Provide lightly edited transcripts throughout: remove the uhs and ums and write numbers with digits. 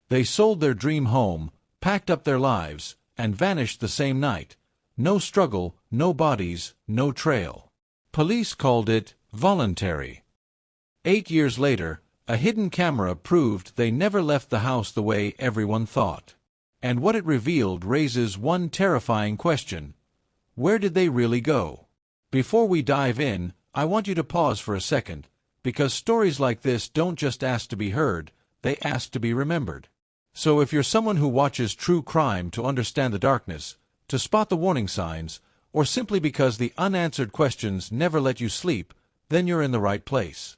They sold their dream home, packed up their lives, and vanished the same night. No struggle, no bodies, no trail. Police called it voluntary. 8 years later, a hidden camera proved they never left the house the way everyone thought. And what it revealed raises one terrifying question. Where did they really go? Before we dive in, I want you to pause for a second, because stories like this don't just ask to be heard, they ask to be remembered. So if you're someone who watches true crime to understand the darkness, to spot the warning signs, or simply because the unanswered questions never let you sleep, then you're in the right place.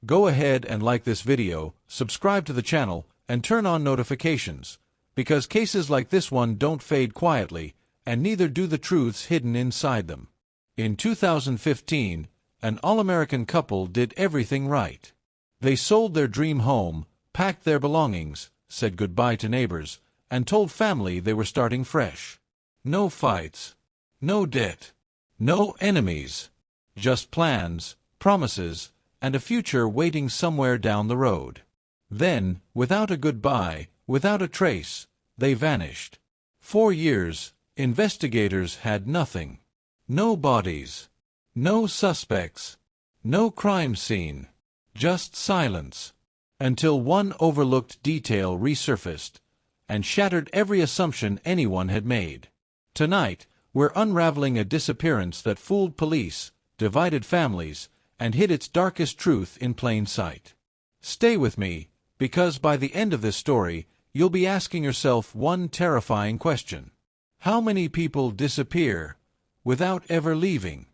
Go ahead and like this video, subscribe to the channel, and turn on notifications, because cases like this one don't fade quietly, and neither do the truths hidden inside them. In 2015, an all-American couple did everything right. They sold their dream home, packed their belongings, said goodbye to neighbors, and told family they were starting fresh. No fights, no debt, no enemies, just plans, promises, and a future waiting somewhere down the road. Then, without a goodbye, without a trace, they vanished. 4 years, investigators had nothing. No bodies, no suspects, no crime scene, just silence. Until one overlooked detail resurfaced and shattered every assumption anyone had made. Tonight, we're unraveling a disappearance that fooled police, divided families, and hid its darkest truth in plain sight. Stay with me, because by the end of this story, you'll be asking yourself one terrifying question. How many people disappear without ever leaving?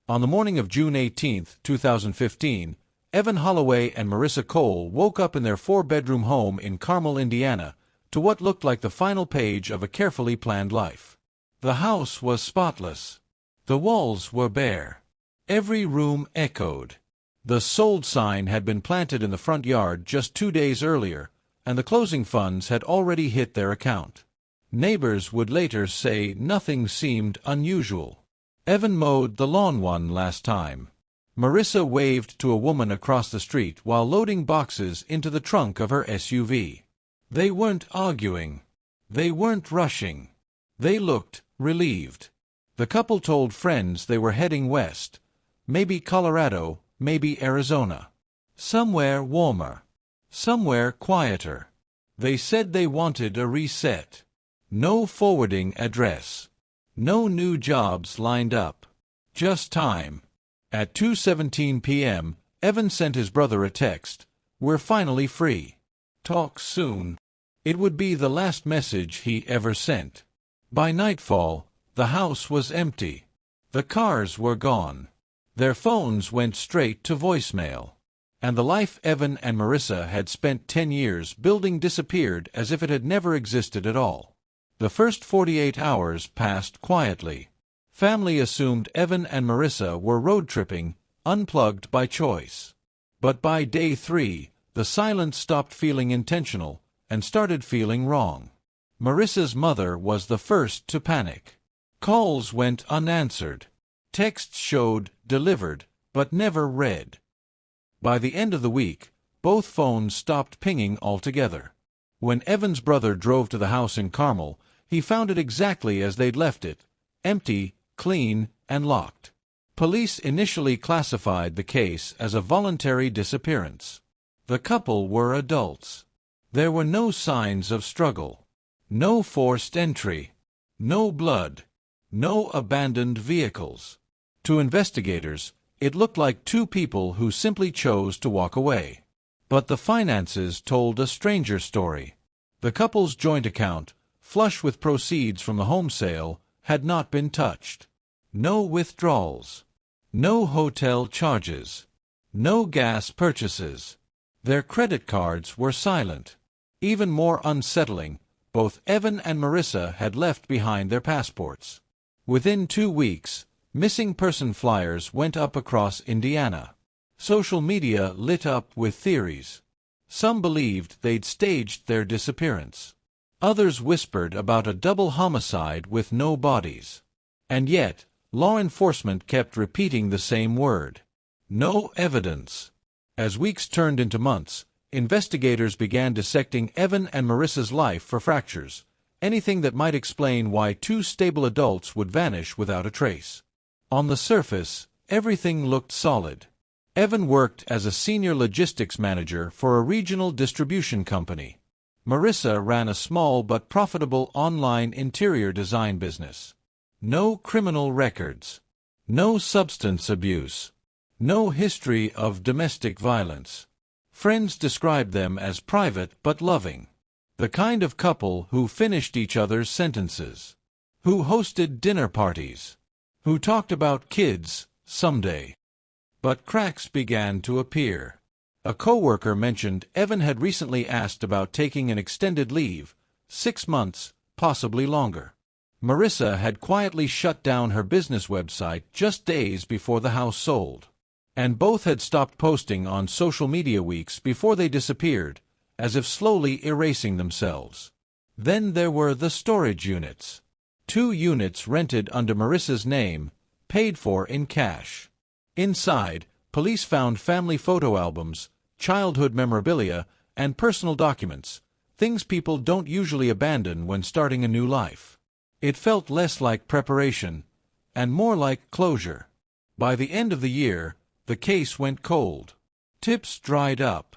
On the morning of June 18, 2015, Evan Holloway and Marissa Cole woke up in their 4-bedroom home in Carmel, Indiana, to what looked like the final page of a carefully planned life. The house was spotless. The walls were bare. Every room echoed. The sold sign had been planted in the front yard just 2 days earlier, and the closing funds had already hit their account. Neighbors would later say nothing seemed unusual. Evan mowed the lawn one last time. Marissa waved to a woman across the street while loading boxes into the trunk of her SUV. They weren't arguing. They weren't rushing. They looked relieved. The couple told friends they were heading west. Maybe Colorado, maybe Arizona. Somewhere warmer. Somewhere quieter. They said they wanted a reset. No forwarding address. No new jobs lined up. Just time. At 2:17 p.m., Evan sent his brother a text. "We're finally free. Talk soon." It would be the last message he ever sent. By nightfall, the house was empty. The cars were gone. Their phones went straight to voicemail. And the life Evan and Marissa had spent 10 years building disappeared as if it had never existed at all. The first 48 hours passed quietly. Family assumed Evan and Marissa were road tripping, unplugged by choice. But by day 3, the silence stopped feeling intentional and started feeling wrong. Marissa's mother was the first to panic. Calls went unanswered. Texts showed delivered, but never read. By the end of the week, both phones stopped pinging altogether. When Evan's brother drove to the house in Carmel, he found it exactly as they'd left it, empty, clean, and locked. Police initially classified the case as a voluntary disappearance. The couple were adults. There were no signs of struggle. No forced entry. No blood. No abandoned vehicles. To investigators, it looked like two people who simply chose to walk away. But the finances told a stranger story. The couple's joint account, flush with proceeds from the home sale, had not been touched. No withdrawals. No hotel charges. No gas purchases. Their credit cards were silent. Even more unsettling, both Evan and Marissa had left behind their passports. Within 2 weeks, missing person flyers went up across Indiana. Social media lit up with theories. Some believed they'd staged their disappearance. Others whispered about a double homicide with no bodies. And yet, law enforcement kept repeating the same word. No evidence. As weeks turned into months, Investigators began dissecting Evan and Marissa's life for fractures, anything that might explain why two stable adults would vanish without a trace. On the surface, everything looked solid. Evan worked as a senior logistics manager for a regional distribution company. Marissa ran a small but profitable online interior design business. No criminal records. No substance abuse. No history of domestic violence. Friends described them as private but loving. The kind of couple who finished each other's sentences. Who hosted dinner parties. Who talked about kids someday. But cracks began to appear. A coworker mentioned Evan had recently asked about taking an extended leave, 6 months, possibly longer. Marissa had quietly shut down her business website just days before the house sold. And both had stopped posting on social media weeks before they disappeared, as if slowly erasing themselves. Then there were the storage units. 2 units rented under Marissa's name, paid for in cash. Inside, police found family photo albums, childhood memorabilia, and personal documents, things people don't usually abandon when starting a new life. It felt less like preparation, and more like closure. By the end of the year, the case went cold. Tips dried up.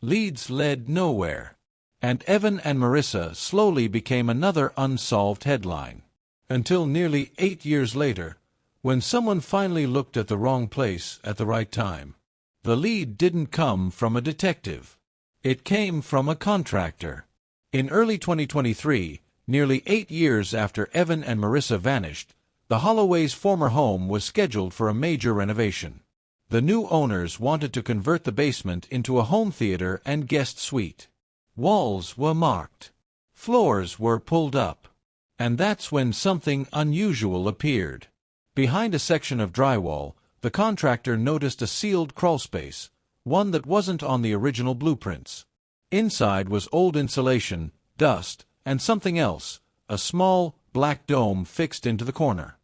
Leads led nowhere. And Evan and Marissa slowly became another unsolved headline. Until nearly 8 years later, when someone finally looked at the wrong place at the right time. The lead didn't come from a detective. It came from a contractor. In early 2023, nearly 8 years after Evan and Marissa vanished, the Holloway's former home was scheduled for a major renovation. The new owners wanted to convert the basement into a home theater and guest suite. Walls were marked. Floors were pulled up. And that's when something unusual appeared. Behind a section of drywall, the contractor noticed a sealed crawlspace, one that wasn't on the original blueprints. Inside was old insulation, dust, and something else, a small, black dome fixed into the corner.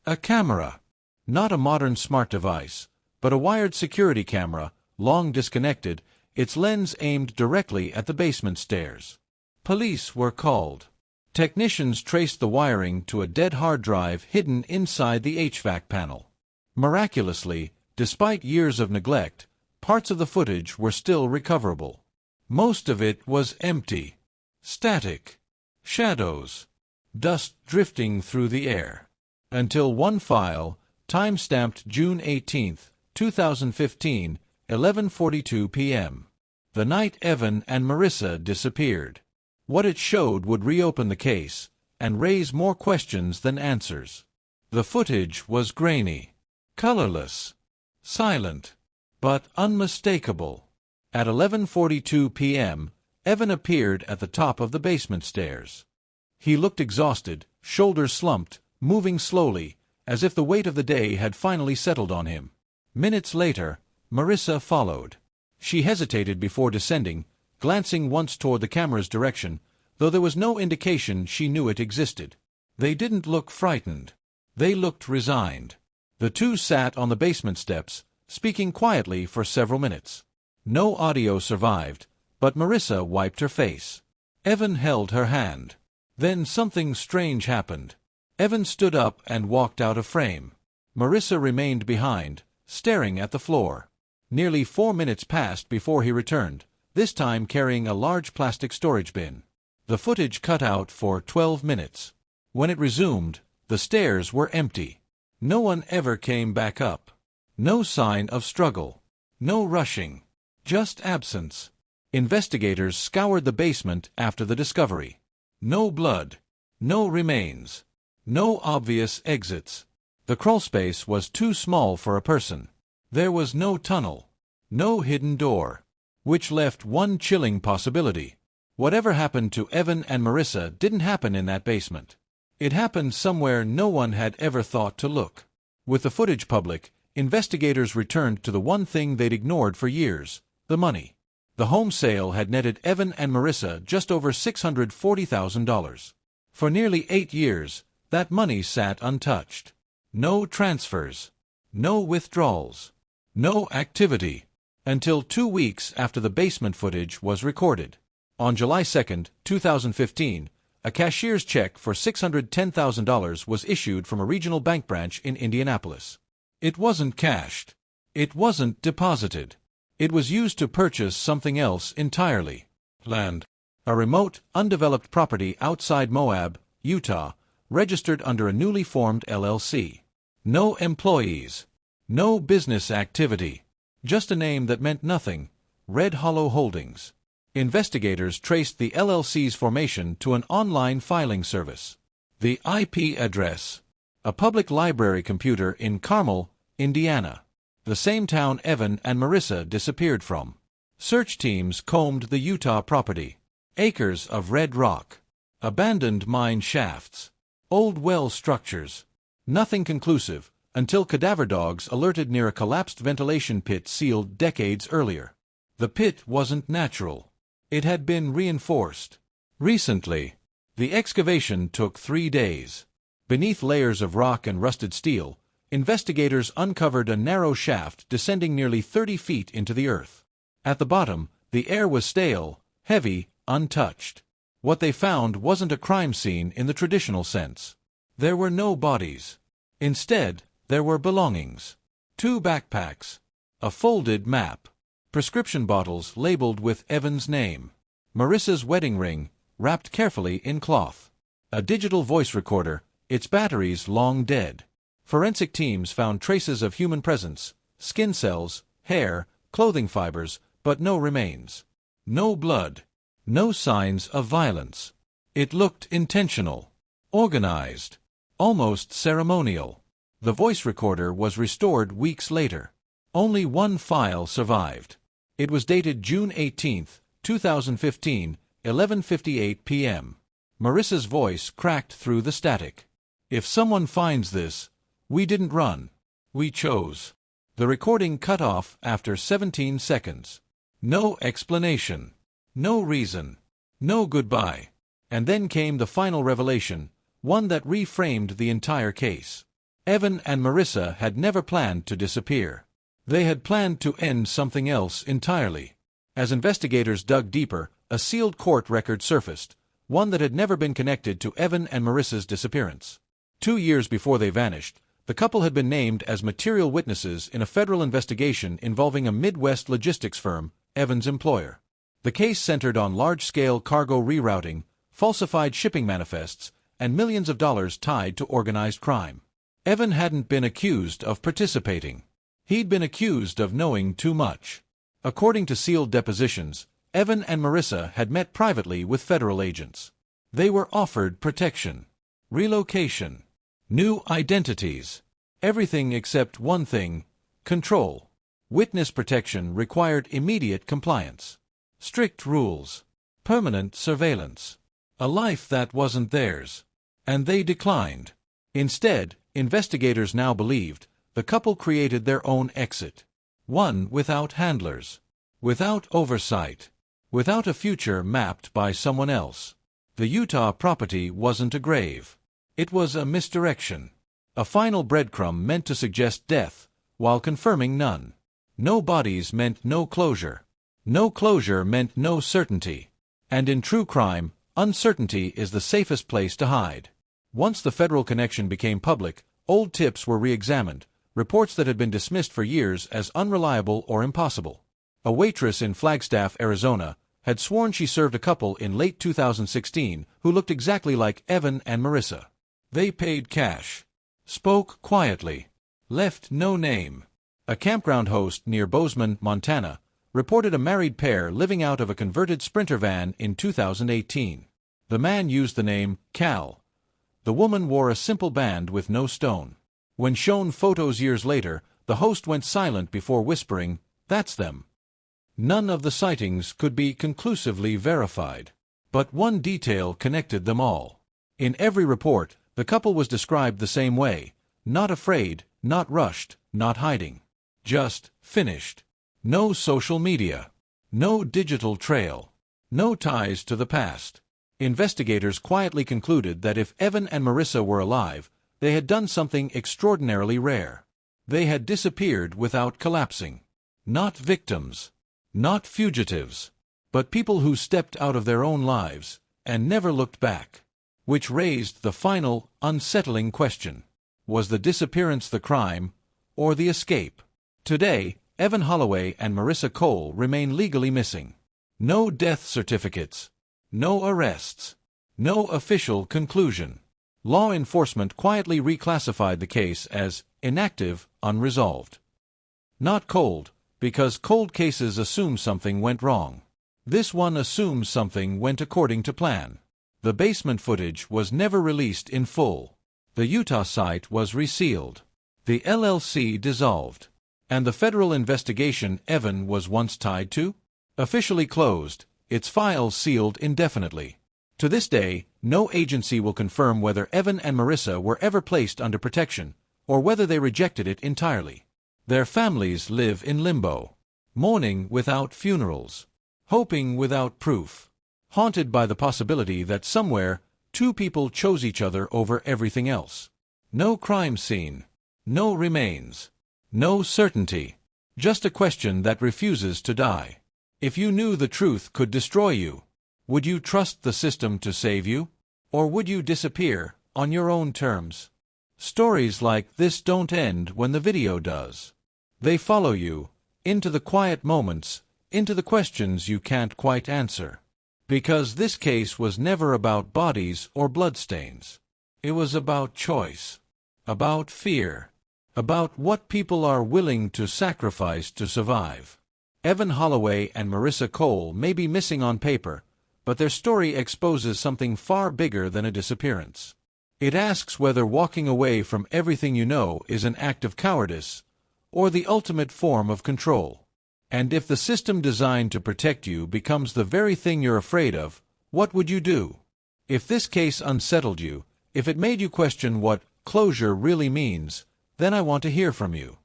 A camera. Not a modern smart device, but a wired security camera, long disconnected, its lens aimed directly at the basement stairs. Police were called. Technicians traced the wiring to a dead hard drive hidden inside the HVAC panel. Miraculously, despite years of neglect, parts of the footage were still recoverable. Most of it was empty. Static. Shadows. Dust drifting through the air. Until one file, time-stamped June 18, 2015, 11:42 p.m. The night Evan and Marissa disappeared. What it showed would reopen the case, and raise more questions than answers. The footage was grainy. Colorless. Silent. But unmistakable. At 11:42 p.m., Evan appeared at the top of the basement stairs. He looked exhausted, shoulders slumped, moving slowly, as if the weight of the day had finally settled on him. Minutes later, Marissa followed. She hesitated before descending, glancing once toward the camera's direction, though there was no indication she knew it existed. They didn't look frightened. They looked resigned. The two sat on the basement steps, speaking quietly for several minutes. No audio survived, but Marissa wiped her face. Evan held her hand. Then something strange happened. Evan stood up and walked out of frame. Marissa remained behind, staring at the floor. Nearly 4 minutes passed before he returned, this time carrying a large plastic storage bin. The footage cut out for 12 minutes. When it resumed, the stairs were empty. No one ever came back up. No sign of struggle. No rushing. Just absence. Investigators scoured the basement after the discovery. No blood. No remains. No obvious exits. The crawlspace was too small for a person. There was no tunnel. No hidden door. Which left one chilling possibility. Whatever happened to Evan and Marissa didn't happen in that basement. It happened somewhere no one had ever thought to look. With the footage public, investigators returned to the one thing they'd ignored for years, the money. The home sale had netted Evan and Marissa just over $640,000. For nearly 8 years, that money sat untouched. No transfers. No withdrawals. No activity. until 2 weeks after the basement footage was recorded. On July 2, 2015, a cashier's check for $610,000 was issued from a regional bank branch in Indianapolis. It wasn't cashed. It wasn't deposited. It was used to purchase something else entirely. Land. A remote, undeveloped property outside Moab, Utah, registered under a newly formed LLC. No employees. No business activity. Just a name that meant nothing. Red Hollow Holdings. Investigators traced the LLC's formation to an online filing service. The IP address. A public library computer in Carmel, Indiana. The same town Evan and Marissa disappeared from. Search teams combed the Utah property. Acres of red rock. Abandoned mine shafts. Old well structures. Nothing conclusive, until cadaver dogs alerted near a collapsed ventilation pit sealed decades earlier. The pit wasn't natural. It had been reinforced. Recently, the excavation took 3 days. Beneath layers of rock and rusted steel, investigators uncovered a narrow shaft descending nearly 30 feet into the earth. At the bottom, the air was stale, heavy, untouched. What they found wasn't a crime scene in the traditional sense. There were no bodies. Instead, there were belongings. 2 backpacks. A folded map. Prescription bottles labeled with Evan's name. Marissa's wedding ring, wrapped carefully in cloth. A digital voice recorder, its batteries long dead. Forensic teams found traces of human presence, skin cells, hair, clothing fibers, but no remains. No blood. No signs of violence. It looked intentional. Organized. Almost ceremonial. The voice recorder was restored weeks later. Only one file survived. It was dated June 18, 2015, 11:58 p.m. Marissa's voice cracked through the static. If someone finds this, we didn't run. We chose. The recording cut off after 17 seconds. No explanation. No reason. No goodbye. And then came the final revelation, one that reframed the entire case. Evan and Marissa had never planned to disappear. They had planned to end something else entirely. As investigators dug deeper, a sealed court record surfaced, one that had never been connected to Evan and Marissa's disappearance. 2 years before they vanished, the couple had been named as material witnesses in a federal investigation involving a Midwest logistics firm, Evan's employer. The case centered on large-scale cargo rerouting, falsified shipping manifests, and millions of dollars tied to organized crime. Evan hadn't been accused of participating. He'd been accused of knowing too much. According to sealed depositions, Evan and Marissa had met privately with federal agents. They were offered protection, relocation, new identities, everything except one thing: control. Witness protection required immediate compliance, strict rules, permanent surveillance, a life that wasn't theirs. And they declined. Instead, investigators now believed, the couple created their own exit. One without handlers, without oversight, without a future mapped by someone else. The Utah property wasn't a grave. It was a misdirection. A final breadcrumb meant to suggest death, while confirming none. No bodies meant no closure. No closure meant no certainty. And in true crime, uncertainty is the safest place to hide. Once the federal connection became public, old tips were re-examined, reports that had been dismissed for years as unreliable or impossible. A waitress in Flagstaff, Arizona, had sworn she served a couple in late 2016 who looked exactly like Evan and Marissa. They paid cash, spoke quietly, left no name. A campground host near Bozeman, Montana, reported a married pair living out of a converted Sprinter van in 2018. The man used the name Cal. The woman wore a simple band with no stone. When shown photos years later, the host went silent before whispering, "That's them." None of the sightings could be conclusively verified. But one detail connected them all. In every report, the couple was described the same way: not afraid, not rushed, not hiding. Just finished. No social media. No digital trail. No ties to the past. Investigators quietly concluded that if Evan and Marissa were alive, they had done something extraordinarily rare. They had disappeared without collapsing. Not victims. Not fugitives. But people who stepped out of their own lives and never looked back. Which raised the final, unsettling question. Was the disappearance the crime, or the escape? Today, Evan Holloway and Marissa Cole remain legally missing. No death certificates. No arrests. No official conclusion. Law enforcement quietly reclassified the case as inactive, unresolved. Not cold, because cold cases assume something went wrong. This one assumes something went according to plan. The basement footage was never released in full. The Utah site was resealed. The LLC dissolved. And the federal investigation Evan was once tied to? Officially closed, its files sealed indefinitely. To this day, no agency will confirm whether Evan and Marissa were ever placed under protection, or whether they rejected it entirely. Their families live in limbo, mourning without funerals, hoping without proof, haunted by the possibility that somewhere, two people chose each other over everything else. No crime scene, no remains, no certainty, just a question that refuses to die. If you knew the truth could destroy you, would you trust the system to save you? Or would you disappear, on your own terms? Stories like this don't end when the video does. They follow you, into the quiet moments, into the questions you can't quite answer. Because this case was never about bodies or bloodstains. It was about choice, about fear, about what people are willing to sacrifice to survive. Evan Holloway and Marissa Cole may be missing on paper, but their story exposes something far bigger than a disappearance. It asks whether walking away from everything you know is an act of cowardice, or the ultimate form of control. And if the system designed to protect you becomes the very thing you're afraid of, what would you do? If this case unsettled you, if it made you question what closure really means, then I want to hear from you.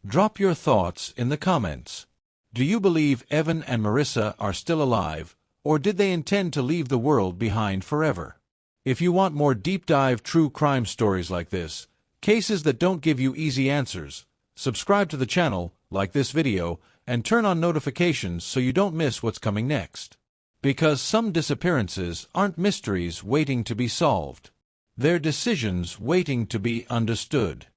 Drop your thoughts in the comments. Do you believe Evan and Marissa are still alive, or did they intend to leave the world behind forever? If you want more deep-dive true crime stories like this, cases that don't give you easy answers, subscribe to the channel, like this video, and turn on notifications so you don't miss what's coming next. Because some disappearances aren't mysteries waiting to be solved. They're decisions waiting to be understood.